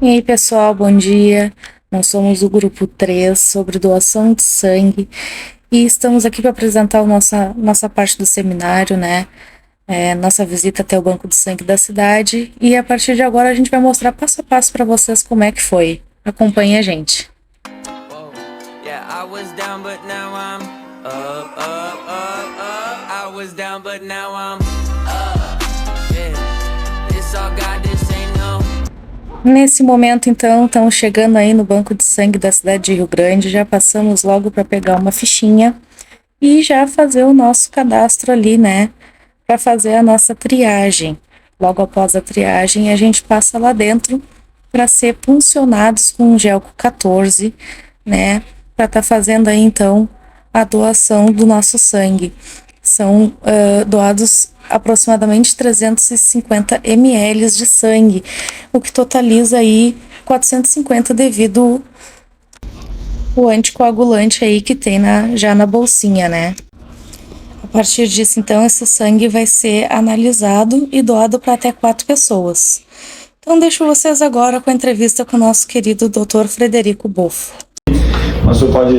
E aí, pessoal, bom dia. Nós somos o grupo 3 sobre doação de sangue e estamos aqui para apresentar a nossa parte do seminário, né? Nossa visita até o banco de sangue da cidade, e a partir de agora a gente vai mostrar passo a passo para vocês como é que foi. Acompanhe a gente. Nesse momento, então, estamos chegando aí no banco de sangue da cidade de Rio Grande. Já passamos logo para pegar uma fichinha e já fazer o nosso cadastro ali, né? Para fazer a nossa triagem. Logo após a triagem, a gente passa lá dentro para ser puncionados com um Gelco 14, né? Para estar fazendo aí, então, a doação do nosso sangue. São doados aproximadamente 350 ml de sangue, o que totaliza aí 450 devido o anticoagulante aí que tem já na bolsinha, né? A partir disso, então, esse sangue vai ser analisado e doado para até 4 pessoas. Então, deixo vocês agora com a entrevista com o nosso querido Dr. Frederico Boffo. O senhor pode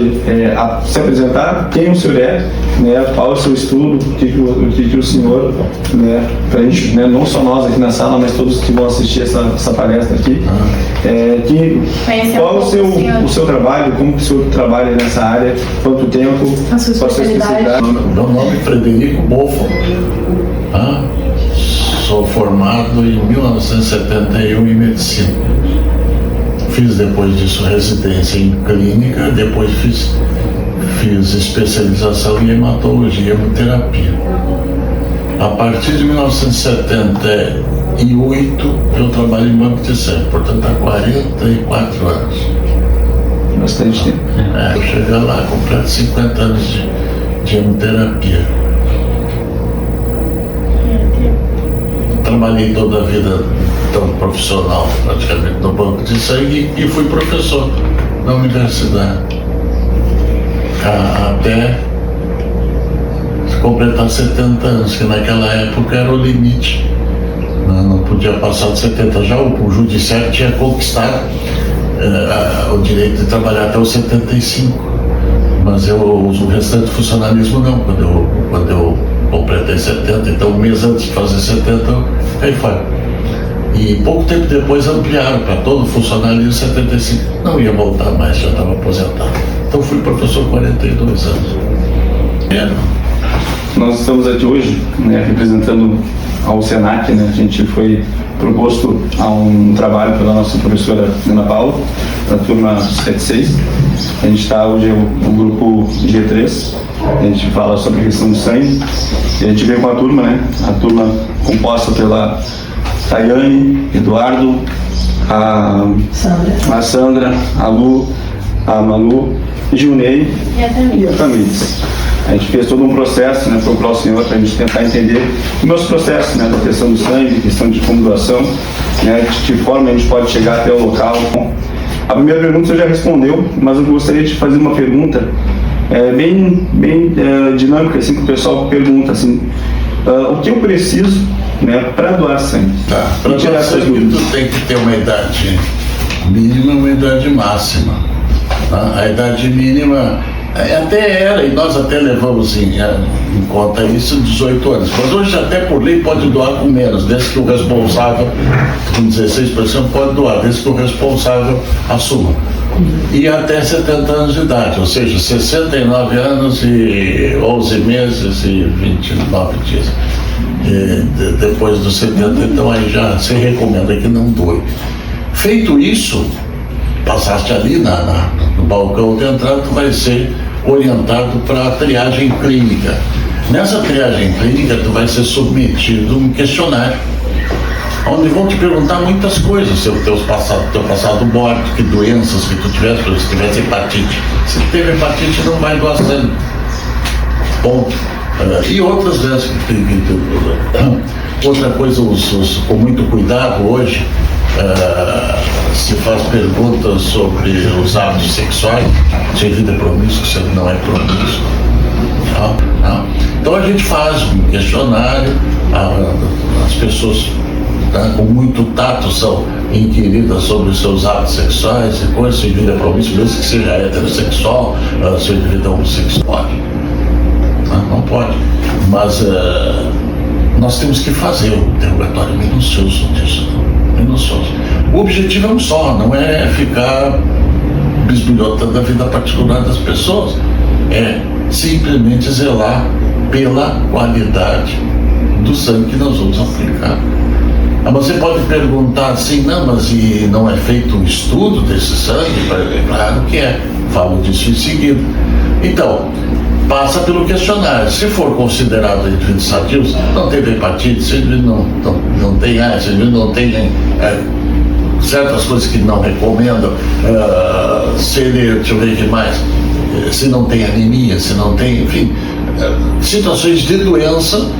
se apresentar, quem o senhor é, né, qual é o seu estudo, o que o senhor, né, para a gente, né, não só nós aqui na sala, mas todos que vão assistir essa palestra aqui, qual é o seu trabalho, como que o senhor trabalha nessa área, quanto tempo, a sua especialidade. Meu nome é Frederico Boffo, sou formado em 1971 em medicina. Fiz depois disso residência em clínica, depois fiz especialização em hematologia e hemoterapia. A partir de 1978 eu trabalho em banco de sangue, portanto há 44 anos. Bastante tempo. Eu cheguei lá, completo 50 anos de hemoterapia. Trabalhei toda a vida profissional, praticamente, no banco de sangue e fui professor na universidade até completar 70 anos, que naquela época era o limite, não podia passar de 70. Já o judiciário tinha conquistado o direito de trabalhar até os 75, mas o restante do funcionalismo não, quando eu completei 70, então um mês antes de fazer 70, aí foi. E pouco tempo depois ampliaram para todo funcionário 75. Não ia voltar mais, já estava aposentado. Então fui professor 42 anos. Nós estamos aqui hoje, né, representando ao SENAC, né? A gente foi proposto a um trabalho pela nossa professora Ana Paula, da turma 76. A gente está hoje no grupo G3, a gente fala sobre a questão do sangue. E a gente veio com a turma, né? A turma composta pela Tayane, Eduardo, a Sandra, a Lu, a Malu, Junei e a Tamires. A gente fez todo um processo, né, procurar o senhor para a gente tentar entender os meus processos, né, da questão do sangue, questão de como doação, né, de que forma a gente pode chegar até o local. A primeira pergunta o senhor já respondeu, mas eu gostaria de fazer uma pergunta bem dinâmica, assim, que o pessoal pergunta, assim, o que eu preciso, né, para doar sangue? Para doar sangue, tu tem que ter uma idade mínima e uma idade máxima. A idade mínima até era, e nós até levamos em conta isso, 18 anos. Mas hoje até por lei pode doar com menos, desde que o responsável, com 16%, pode doar, desde que o responsável assuma. E até 70 anos de idade, ou seja, 69 anos e 11 meses e 29 dias. Depois dos 70, então aí já se recomenda que não doe. Feito isso, passaste ali no balcão de entrada, tu vai ser orientado para a triagem clínica. Nessa triagem clínica, tu vai ser submetido a um questionário, onde vão te perguntar muitas coisas, teu passado mórbido, que doenças que tu tivesse, por exemplo, se tivesse hepatite. Se tu teve hepatite, não vai doar sangue. Ponto. E outras vezes outra coisa, com muito cuidado hoje, se faz perguntas sobre os hábitos sexuais, se a vida é promíscua, se não é promíscua. Não. Então a gente faz um questionário, as pessoas com muito tato são inquirida sobre os seus hábitos sexuais e coisas, se o indivíduo é promíscuo, mesmo que seja heterossexual, se o indivíduo é homossexual. Pode. Não pode. Mas nós temos que fazer um interrogatório minucioso disso. Minucioso. O objetivo é um só, não é ficar bisbilhotando a vida particular das pessoas. É simplesmente zelar pela qualidade do sangue que nós vamos aplicar. Você pode perguntar assim, não, mas e não é feito um estudo desse sangue? Claro que é, falo disso em seguida. Então, passa pelo questionário. Se for considerado indivíduos sadios, não teve hepatite, se não tem AIDS, se não tem certas coisas que não recomendam, se ele, deixa eu ver o que mais, se não tem anemia, se não tem, enfim, situações de doença,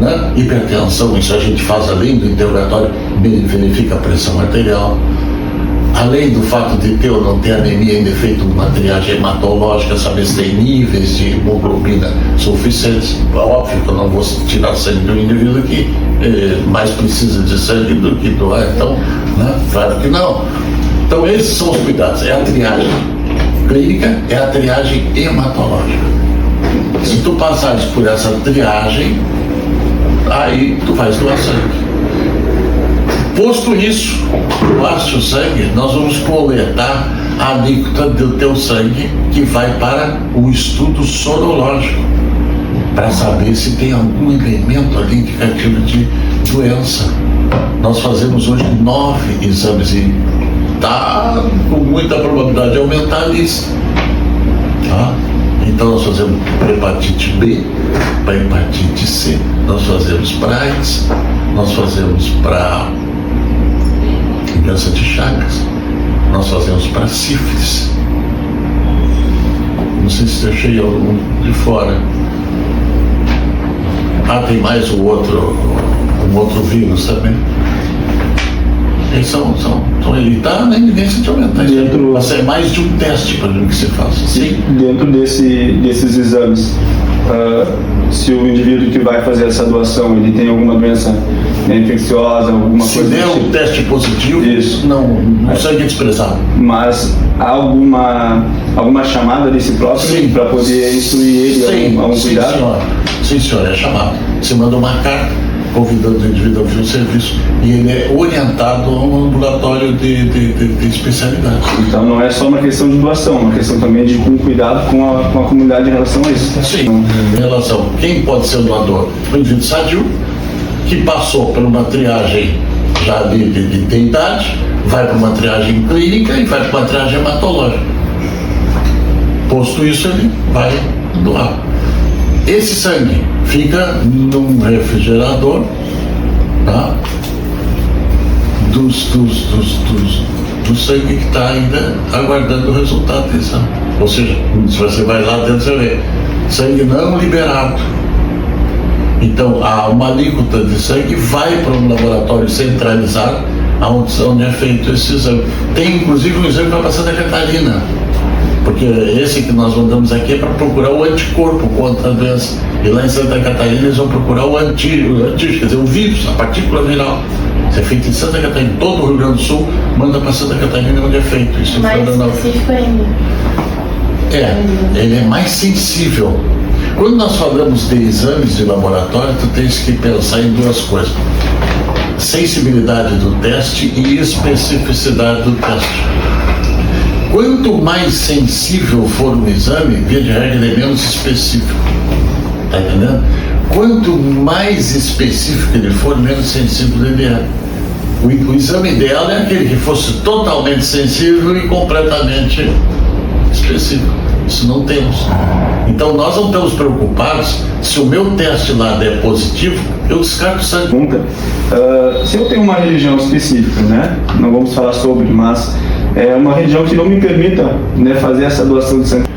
né? Hipertensão, isso a gente faz além do interrogatório, verifica a pressão arterial. Além do fato de ter ou não ter anemia, ainda é feita uma triagem hematológica, saber se tem níveis de hemoglobina suficientes. Óbvio que eu não vou tirar sangue do indivíduo que mais precisa de sangue do que doar, então, né? Claro que não. Então esses são os cuidados, é a triagem clínica, é a triagem hematológica. Se tu passares por essa triagem, aí tu vais doar sangue. Posto isso, doaste o sangue, nós vamos coletar a alíquota do teu sangue que vai para o estudo sorológico, para saber se tem algum elemento ali indicativo de doença. Nós fazemos hoje 9 exames e está com muita probabilidade de aumentar a lista. Tá? Então nós fazemos para hepatite B, para hepatite C, nós fazemos para AIDS, nós fazemos para doença de Chagas, nós fazemos para sífilis. Não sei se deixei algum de fora. Tem mais um outro vírus também. Eles ele está na evidência de aumentar. Mas é mais de um teste para que se faça. Sim. Dentro desses exames, se o indivíduo que vai fazer essa doação, ele tem alguma doença infecciosa, alguma coisa... Se der um teste positivo, isso. Não sangue desprezado. Mas há alguma chamada desse próximo para poder instruir ele a um cuidado? Sim, senhor, é chamado. Você manda uma carta convidando o indivíduo a vir ao serviço e ele é orientado a um ambulatório de especialidade. Então não é só uma questão de doação, é uma questão também de cuidado com a comunidade em relação a isso. Sim, em relação a quem pode ser o doador? O indivíduo sadio, que passou por uma triagem já de idade, vai para uma triagem clínica e vai para uma triagem hematológica. Posto isso, ele vai doar. Esse sangue fica num refrigerador, tá? Do sangue que está ainda aguardando o resultado do exame. Ou seja, se você vai lá dentro, você vê sangue não liberado. Então, uma alíquota de sangue vai para um laboratório centralizado, onde é feito esse exame. Tem inclusive um exame para Santa Catarina, porque esse que nós mandamos aqui é para procurar o anticorpo contra a doença. E lá em Santa Catarina eles vão procurar o antígeno, quer dizer, o vírus, a partícula viral. Isso é feito em Santa Catarina, todo o Rio Grande do Sul manda para Santa Catarina onde é feito. Isso mais específico ainda. Ele é mais sensível. Quando nós falamos de exames de laboratório, tu tens que pensar em duas coisas: sensibilidade do teste e especificidade do teste. Quanto mais sensível for um exame, via de regra, ele é menos específico. Tá entendendo? Quanto mais específico ele for, menos sensível ele é. O exame ideal é aquele que fosse totalmente sensível e completamente específico. Isso não temos. Então nós não estamos preocupados se o meu teste lá der positivo, eu descarto o sangue. Se eu tenho uma religião específica, né? Não vamos falar sobre, mas é uma religião que não me permita, né, fazer essa doação de sangue.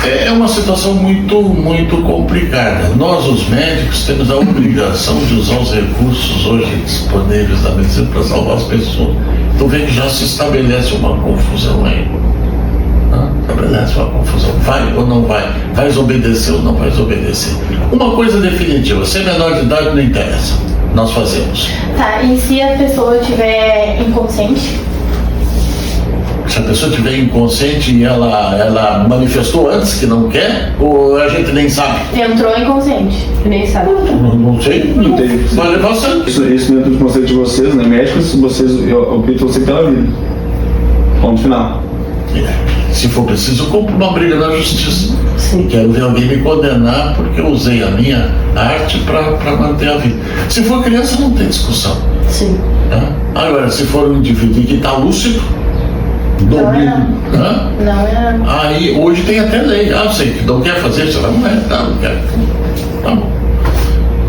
É uma situação muito complicada. Nós, os médicos, temos a obrigação de usar os recursos hoje disponíveis da medicina para salvar as pessoas. Então vê que já se estabelece uma confusão aí. Estabelece uma confusão. Vai ou não vai? Vais obedecer ou não vais obedecer? Uma coisa definitiva: ser menor de idade não interessa. nós fazemos. Tá, e se a pessoa estiver inconsciente? Se a pessoa estiver inconsciente e ela manifestou antes que não quer, ou a gente nem sabe? Entrou inconsciente, nem sabe. Não sei. Não tem. Vai levar sangue. Isso dentro do conceito de vocês, né, médicos, eu opto você pela vida. Ponto final. Se for preciso, eu compro uma briga na justiça. Sim. Quero ver alguém me condenar porque eu usei a minha arte para manter a vida. Se for criança, não tem discussão. Sim. Tá? Agora, se for um indivíduo que está lúcido, não é. Aí hoje tem até lei. Eu sei que não quer fazer isso, não é, não quer. Tá bom.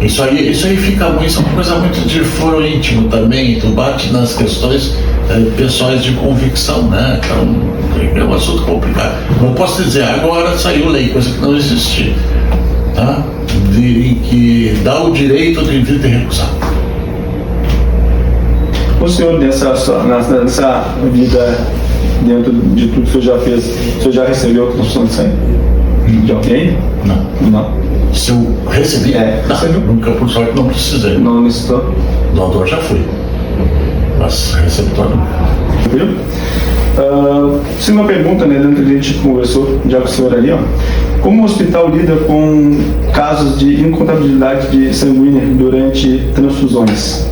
Isso aí fica muito, isso é uma coisa muito de foro íntimo também, tu bate nas questões pessoais de convicção, né? Então é um assunto complicado. Não posso dizer, agora saiu lei, coisa que não existia, tá? Que dá o direito do indivíduo de recusar. O senhor, nessa vida, dentro de tudo que o senhor já fez, o senhor já recebeu a transfusão de sangue? De alguém? Não. Se eu recebi? Recebeu. Nunca, por sorte, não precisei. Não necessitou? Doador já fui, mas receptor não. Tranquilo? Se uma pergunta, né, dentro que a gente conversou já com o senhor ali, ó, como o hospital lida com casos de incompatibilidade de sanguínea durante transfusões?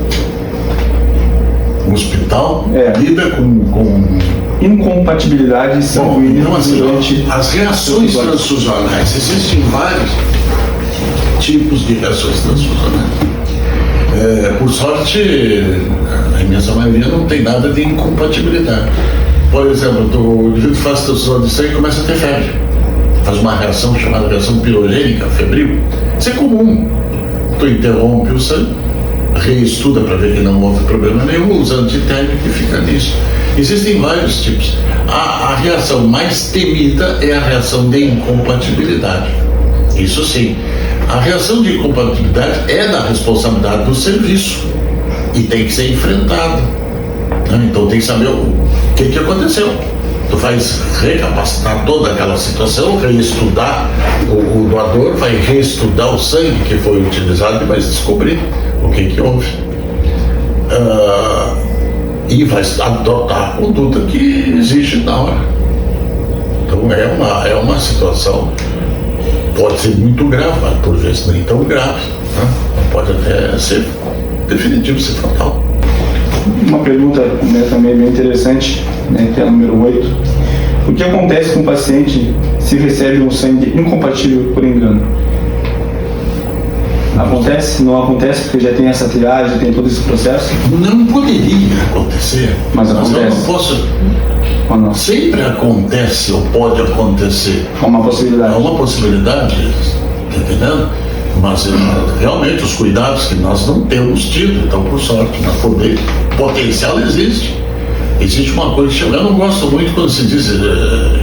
O hospital lida com incompatibilidade sanguínea durante as reações transfusionais. Existem vários tipos de reações transfusionais. Por sorte, a imensa maioria não tem nada de incompatibilidade. Por exemplo, o indivíduo faz transfusão de sangue e começa a ter febre. Faz uma reação chamada reação pirogênica, febril. Isso é comum. Tu interrompe o sangue, reestuda para ver que não houve problema nenhum, usa antitérmico e fica nisso. Existem vários tipos. A reação mais temida é a reação de incompatibilidade. Isso sim. A reação de incompatibilidade é da responsabilidade do serviço e tem que ser enfrentada. Então tem que saber o que aconteceu. Tu vais recapacitar toda aquela situação, reestudar, o doador vai reestudar o sangue que foi utilizado e vai descobrir o que houve. E vai adotar a conduta que existe na hora. Então é uma situação, pode ser muito grave, mas por vezes nem tão grave, né? Pode até ser definitivo, ser fatal. Uma pergunta, né, também bem interessante, né, que é a número 8. O que acontece com o paciente se recebe um sangue incompatível por engano? Acontece? Não acontece porque já tem essa triagem, tem todo esse processo? Não poderia acontecer. Mas acontece. Eu não posso... Ou não? Sempre acontece ou pode acontecer. É uma possibilidade. É uma possibilidade, tá entendendo? Mas realmente os cuidados que nós não temos tido, então por sorte, mas poder potencial existe. Existe uma coisa que eu não gosto muito quando se diz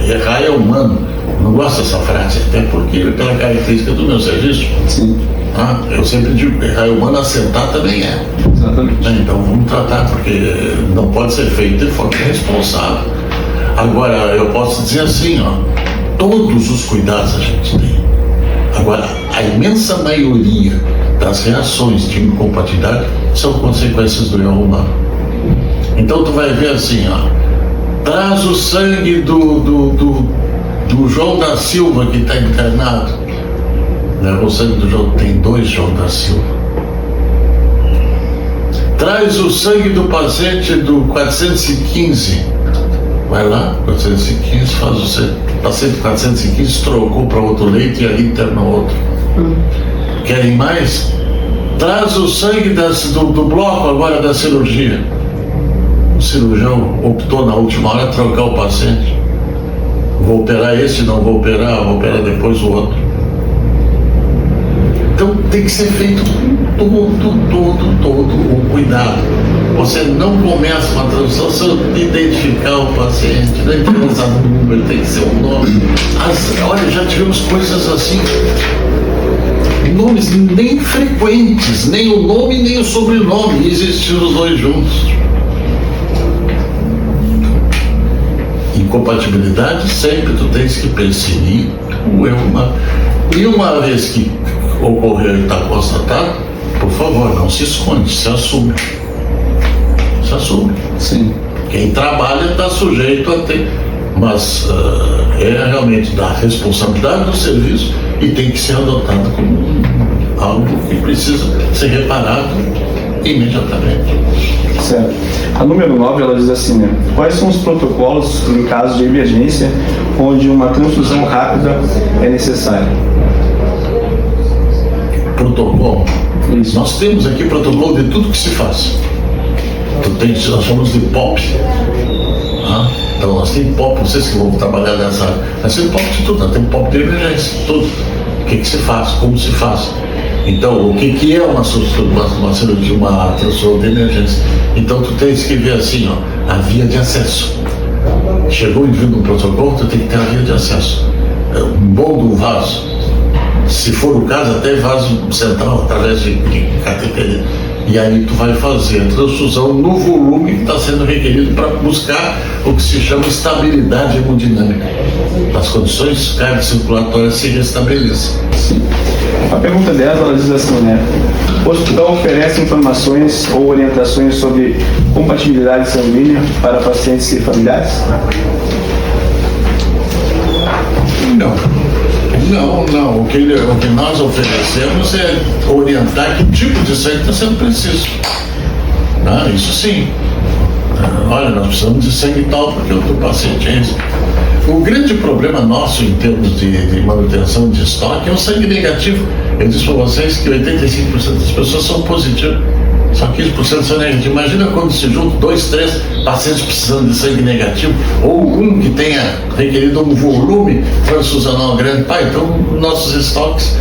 errar é humano. Não gosto dessa frase, até porque pela característica do meu serviço. Sim. Eu sempre digo que errar é humano, acertar também é. Exatamente. Então vamos tratar, porque não pode ser feito de forma irresponsável. Agora, eu posso dizer assim, todos os cuidados a gente tem. Agora, a imensa maioria das reações de incompatibilidade são consequências do erro humano. Então tu vai ver assim, traz o sangue do João da Silva que está internado. O sangue do João, tem 2 João da Silva. Traz o sangue do paciente do 415. Vai lá, 415, faz o sangue. O paciente 415 trocou para outro leito e ali internou outro. Querem mais? Traz o sangue do bloco agora da cirurgia. O cirurgião optou na última hora trocar o paciente. Vou operar esse, não vou operar depois o outro. Então tem que ser feito todo o cuidado. Você não começa uma transfusão sem identificar o paciente, não interessa o número, tem que ser o nome. Olha, já tivemos coisas assim, nomes nem frequentes, nem o nome nem o sobrenome, e existiam os 2 juntos. Incompatibilidade, sempre tu tens que perseguir o erro humano. E uma vez que ocorreu e está constatado, por favor, não se esconde, se assume. Se assume. Sim. Quem trabalha está sujeito a ter, mas é realmente da responsabilidade do serviço e tem que ser adotado como algo que precisa ser reparado imediatamente. Certo. A número 9, ela diz assim, né? Quais são os protocolos em caso de emergência onde uma transfusão rápida é necessária? Protocolo. Isso. Nós temos aqui protocolo de tudo que se faz. Nós chamamos de POP. Então nós temos POP, vocês que vão trabalhar nessa área, nós temos POP de tudo, nós temos POP de emergência, tudo. O que se faz, como se faz. Então, o que é uma cirurgia, uma transfusão de emergência? Então tu tens que ver assim, ó, a via de acesso. Chegou o indivíduo no protocolo, tu tem que ter a via de acesso. Um bom do vaso, se for o caso, até vaso central, através de cateterismo. E aí tu vai fazer a transfusão no volume que está sendo requerido para buscar o que se chama estabilidade hemodinâmica. As condições cardiocirculatórias se restabeleçam. Sim. A pergunta dela, ela diz assim, né? O hospital oferece informações ou orientações sobre compatibilidade sanguínea para pacientes e familiares? Não. O que nós oferecemos é orientar que tipo de sangue está sendo preciso. Isso sim. Olha, nós precisamos de sangue tal porque o teu paciente é isso. O grande problema nosso em termos de manutenção de estoque é o sangue negativo. Eu disse para vocês que 85% das pessoas são positivas, só 15% são negativos. Imagina quando se juntam 2, 3 pacientes precisando de sangue negativo, ou um que tenha requerido um volume transfusional grande. Então nossos estoques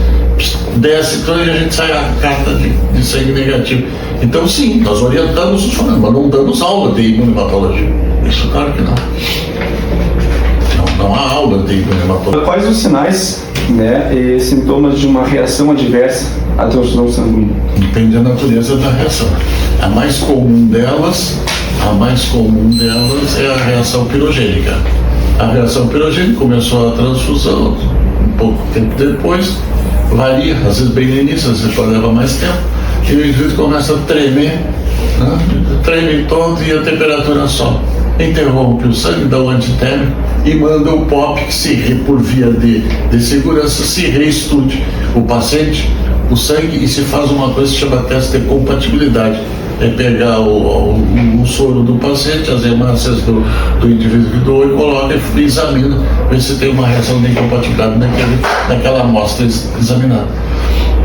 desce quando a gente sai a carta de sangue negativo. Então sim, nós orientamos os funcionários, mas não damos aula de imunohematologia. Isso claro que não. Não há aula de imunohematologia. Quais os sinais, né, e sintomas de uma reação adversa à transfusão sanguínea? Depende da natureza da reação. A mais comum delas é a reação pirogênica. A reação pirogênica começou a transfusão um pouco tempo depois, varia, às vezes bem no início, às vezes pode levar mais tempo, e o indivíduo começa a tremer, né? Treme todo e a temperatura sobe. Interrompe o sangue, dá um antitérmico e manda o POP que por via de segurança se reestude o paciente, o sangue, e se faz uma coisa que se chama teste de compatibilidade. É pegar o soro do paciente, as hemácias do indivíduo que doou, e coloca e examina, ver se tem uma reação de incompatibilidade naquela amostra examinada.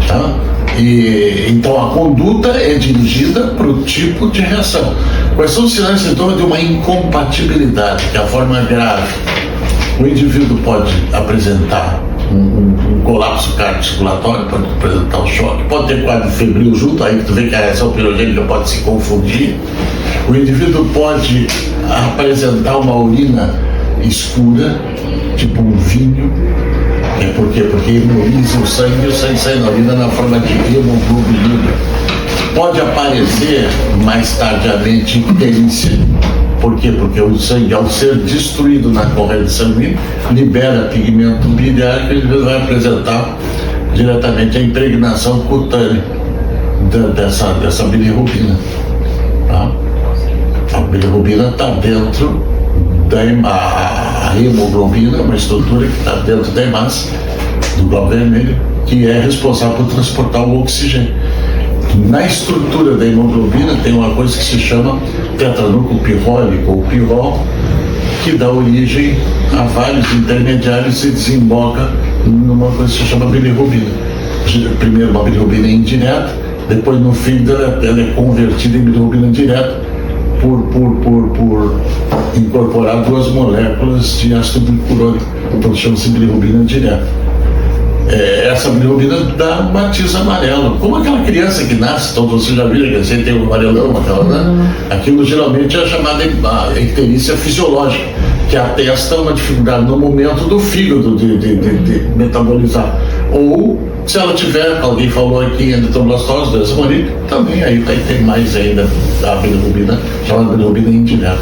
Tá? Então a conduta é dirigida para o tipo de reação. Quais são os sinais e sintomas de uma incompatibilidade, que é a forma grave? O indivíduo pode apresentar um colapso cardiocirculatório, pode apresentar um choque, pode ter quadro febril junto, aí tu vê que a reação pirogênica pode se confundir. O indivíduo pode apresentar uma urina escura, tipo um vinho. Por quê? Porque hemoliza o sangue e o sangue sai na urina na forma de hemoglobina. Pode aparecer mais tardiamente icterícia. Por quê? Porque o sangue, ao ser destruído na corrente sanguínea, libera pigmento biliar que ele vai apresentar diretamente a impregnação cutânea dessa bilirrubina. Tá? A bilirrubina está dentro a hemoglobina, uma estrutura que está dentro da hemácia do glóbulo vermelho, que é responsável por transportar o oxigênio. Na estrutura da hemoglobina tem uma coisa que se chama tetranúcleo pirrólico ou pirrol, que dá origem a vários intermediários e desemboca numa coisa que se chama bilirrubina. Primeiro uma bilirrubina indireta, depois no fígado ela é convertida em bilirrubina direta por incorporar 2 moléculas de ácido glicurônico, então chama-se bilirrubina direta. Essa bilirrubina dá um matiz amarelo, como aquela criança que nasce, então você já viu, que tem um amarelão, né? Aquilo geralmente é chamada icterícia fisiológica, que atesta uma dificuldade no momento do fígado de metabolizar. Ou, se ela tiver, alguém falou aqui, endotrombostose, doença hemolítica, também aí tem mais ainda a bilirrubina, chamada bilirrubina indireta.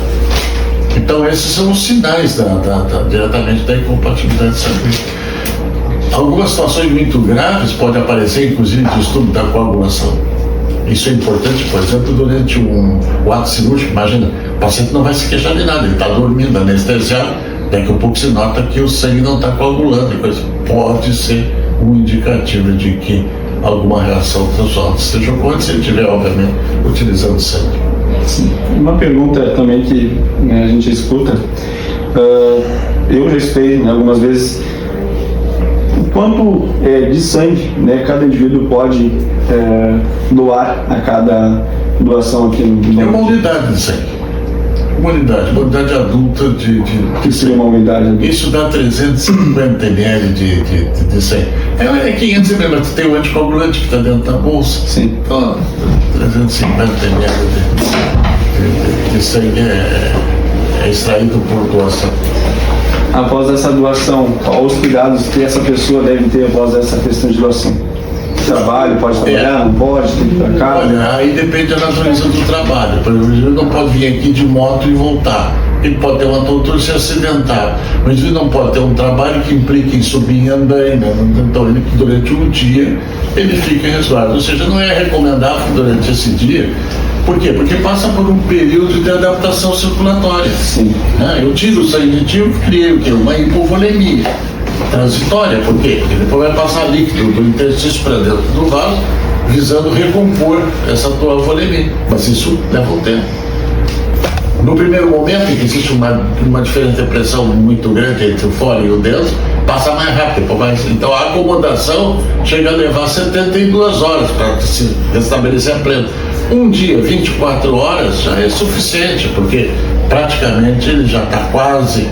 Então esses são os sinais diretamente da incompatibilidade sanguínea. Algumas situações muito graves podem aparecer, inclusive, distúrbio da coagulação. Isso é importante, por exemplo, durante o ato cirúrgico. Imagina, o paciente não vai se queixar de nada, ele está dormindo, anestesiado, daqui a pouco se nota que o sangue não está coagulando, coisa. Pode ser um indicativo de que alguma reação transformada esteja ocorrendo, se ele estiver, obviamente, utilizando sangue. Sim. Uma pergunta também que, né, a gente escuta, eu já escutei, né, algumas vezes, o quanto de sangue, né, cada indivíduo pode doar a cada doação aqui no... É uma unidade de sangue. Uma unidade adulta de... que seria uma unidade adulta? Isso dá 350 ml de sangue. É 500 ml, mas tem o anticoagulante que está dentro da bolsa. Sim. Então, 350 ml de sangue é extraído por doação. Após essa doação, quais os cuidados que essa pessoa deve ter após essa questão de doação? Trabalho, pode trabalhar, não pode, tem que ir para casa? Olha, aí depende da natureza do trabalho. Por exemplo, ele não pode vir aqui de moto e voltar. Ele pode ter uma tontura e se acidentar. Mas ele não pode ter um trabalho que implique em subir em andaime. Então, ele, durante um dia, ele fica em resguardo. Ou seja, não é recomendável durante esse dia. Por quê? Porque passa por um período de adaptação circulatória. Sim. Eu tiro o sangue de ti, criei o quê? Uma hipovolemia transitória. Por quê? Porque depois vai passar líquido do interstício para dentro do vaso, visando recompor essa tua volemia. Mas isso leva um tempo. No primeiro momento, em que existe uma diferença de pressão muito grande entre o fora e o dentro, passa mais rápido. Então a acomodação chega a levar 72 horas para se restabelecer a pleno. Um dia, 24 horas, já é suficiente, porque praticamente ele já está quase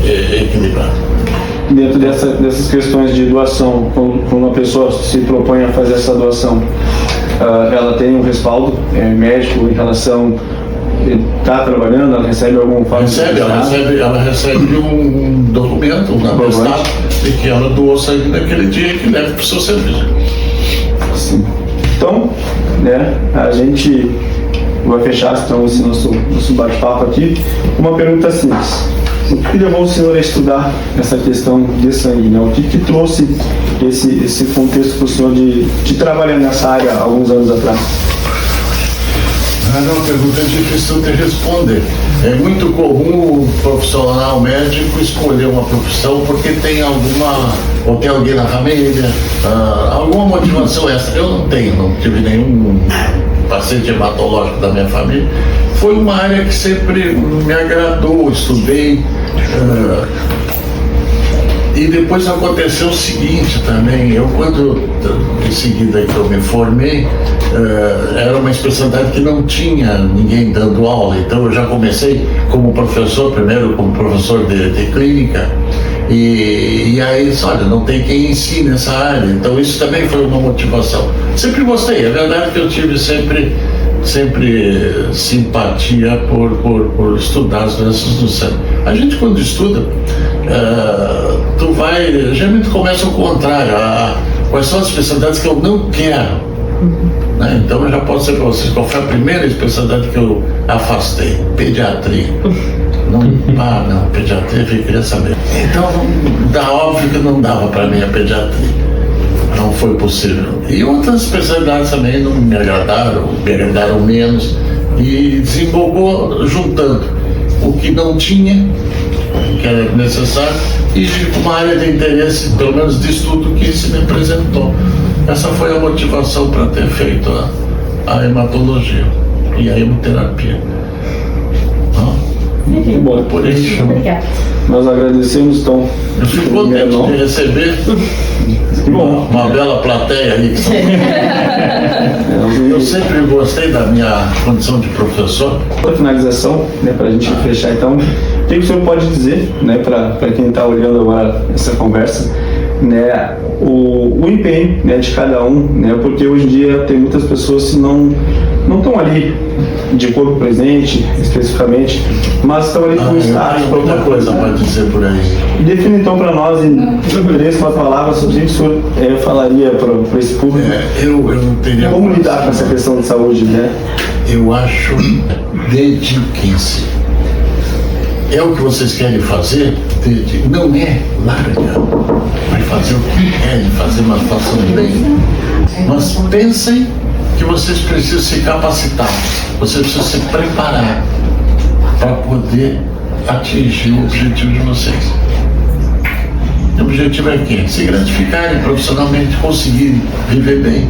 equilibrado. Dentro dessas questões de doação, quando uma pessoa se propõe a fazer essa doação, ela tem um respaldo médico em relação... Está trabalhando, ela recebe algum fato? Ela recebe um documento, um atestado, de que ela doou sangue naquele dia e que leva para o seu serviço. Sim. Então, né, a gente vai fechar então, esse nosso bate-papo aqui. Uma pergunta simples. O que levou o senhor a estudar essa questão de sangue? Né? O que trouxe esse contexto para o senhor de trabalhar nessa área há alguns anos atrás? É uma pergunta difícil de responder. É muito comum o profissional médico escolher uma profissão porque tem ou tem alguém na família, alguma motivação extra. Eu não tive nenhum paciente hematológico da minha família. Foi uma área que sempre me agradou, estudei. E depois aconteceu o seguinte também, em seguida que eu me formei, era uma especialidade que não tinha ninguém dando aula, então eu já comecei como professor, primeiro como professor de clínica, e aí, olha, não tem quem ensine essa área, então isso também foi uma motivação. Sempre gostei, é verdade que eu tive sempre simpatia por estudar as doenças do sangue. A gente quando estuda, geralmente começa ao contrário, quais são as especialidades que eu não quero, né? Então eu já posso dizer para vocês qual foi a primeira especialidade que eu afastei: pediatria. Não, pediatria eu queria saber. Então, óbvio que não dava para mim a pediatria, não foi possível. E outras especialidades também não me agradaram menos, e desembocou juntando o que não tinha, que era necessário, e uma área de interesse, pelo menos de estudo, que se me apresentou. Essa foi a motivação para ter feito a hematologia e a hemoterapia. Muito bom. Por isso, Obrigada. Nós agradecemos, então. eu fico contente de receber uma bela plateia aí. Eu sempre gostei da minha condição de professor. Para finalização, né, para a gente fechar, então, o que o senhor pode dizer, né, para quem está olhando agora essa conversa, né, o empenho, né, de cada um, né, porque hoje em dia tem muitas pessoas que não estão ali de corpo presente, especificamente, mas estão ali com estágio. Muita coisa para dizer por aí. E define então para nós, em 3 palavras, sobre o que o senhor falaria para esse público. Eu teria como lidar com essa questão de saúde, né? Eu acho, dediquem-se. É o que vocês querem fazer? Não é larga. Vai fazer o que querem fazer, mas façam bem. Mas pensem que vocês precisam se capacitar, vocês precisam se preparar para poder atingir o objetivo de vocês. O objetivo é o quê? Se gratificarem profissionalmente, conseguirem viver bem,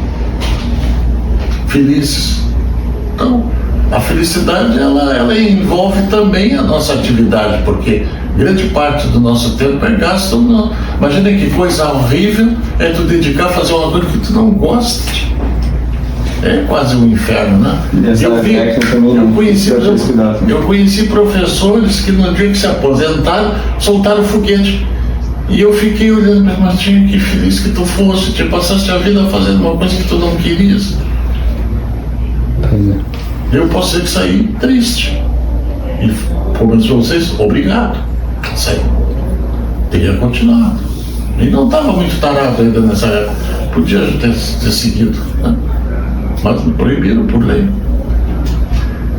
felizes. Então, a felicidade, ela envolve também a nossa atividade, porque grande parte do nosso tempo é gasto. Não. Imagina que coisa horrível é tu dedicar a fazer uma coisa que tu não gosta. É quase um inferno, né? Eu conheci professores que no dia que se aposentaram, soltaram foguete. E eu fiquei olhando para Martinho, que feliz que tu fosse, te passaste a vida fazendo uma coisa que tu não querias. Eu posso ser que saí triste. E como eu sou vocês, obrigado. Saí. Teria continuado. E não estava muito tarado ainda nessa época. Podia ter seguido, né? Mas me proibiram por lei.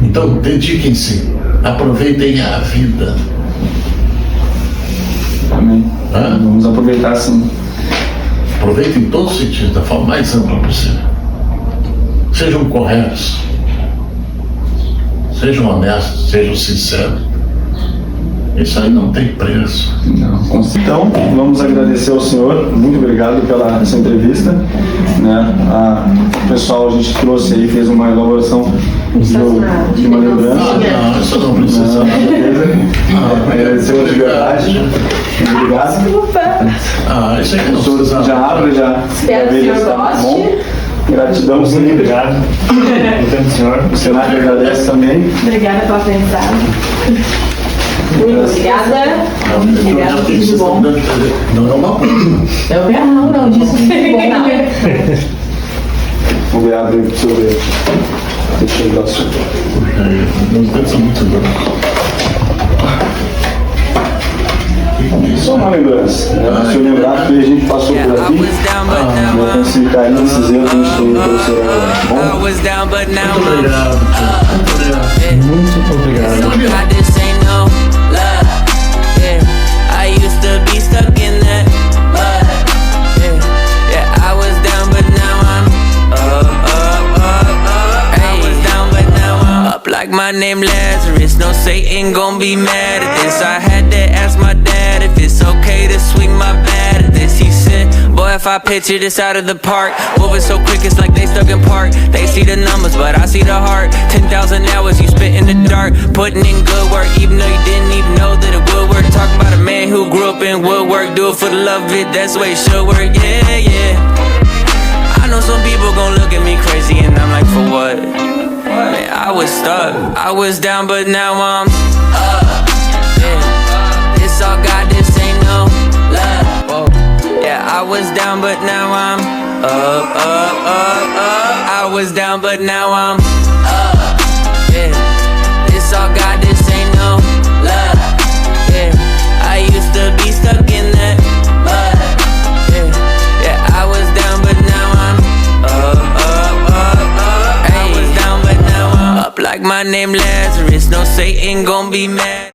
Então, dediquem-se, aproveitem a vida. Amém. Vamos aproveitar, sim. Aproveitem em todos os sentidos, da forma mais ampla possível. Sejam corretos, sejam honestos, sejam sinceros. Isso aí não tem preço. Não. Então, vamos agradecer ao senhor. Muito obrigado pela essa entrevista. Né? O pessoal, a gente trouxe aí, fez uma elaboração de uma lembrança. Não, isso não precisa. Agradecemos de verdade. Obrigado. Isso aqui não precisa. Já abre, já. Espero que o senhor goste. Gratidão, sim. Obrigado. Senhor. O Senac agradece também. Obrigada pela aprendizagem. Muito obrigada. Obrigada, tudo de bom. Não é uma coisa. Não, disso tudo de bom, não. Vamos abrir para o senhor ver. Deixa eu dar o senhor. Meus dedos são muito grandes. Só uma lembrança. Se eu lembrar que a gente passou por aqui, eu consegui cair nesses erros que a gente tem pelo senhor agora. Bom? Muito obrigado. Like my name Lazarus, no Satan gon' be mad at this. I had to ask my dad if it's okay to swing my bat at this. He said, boy, if I picture this out of the park, moving so quick it's like they stuck in park. They see the numbers, but I see the heart. 10,000 hours you spit in the dark, putting in good work, even though you didn't even know that it would work. Talking about a man who grew up in woodwork, do it for the love of it, that's the way it should work. Yeah, yeah. I know some people gon' look at me crazy and I'm like, for what? Man, I was stuck, I was down, but now I'm up. Yeah, this all God, this ain't no love. Whoa. Yeah, I was down, but now I'm up. I was down, but now I'm up. Yeah, this all God, this ain't no love. Yeah, I used to be stuck in that mud. Yeah, I was down, but now I'm up. Like my name Lazarus, no Satan gon' be mad.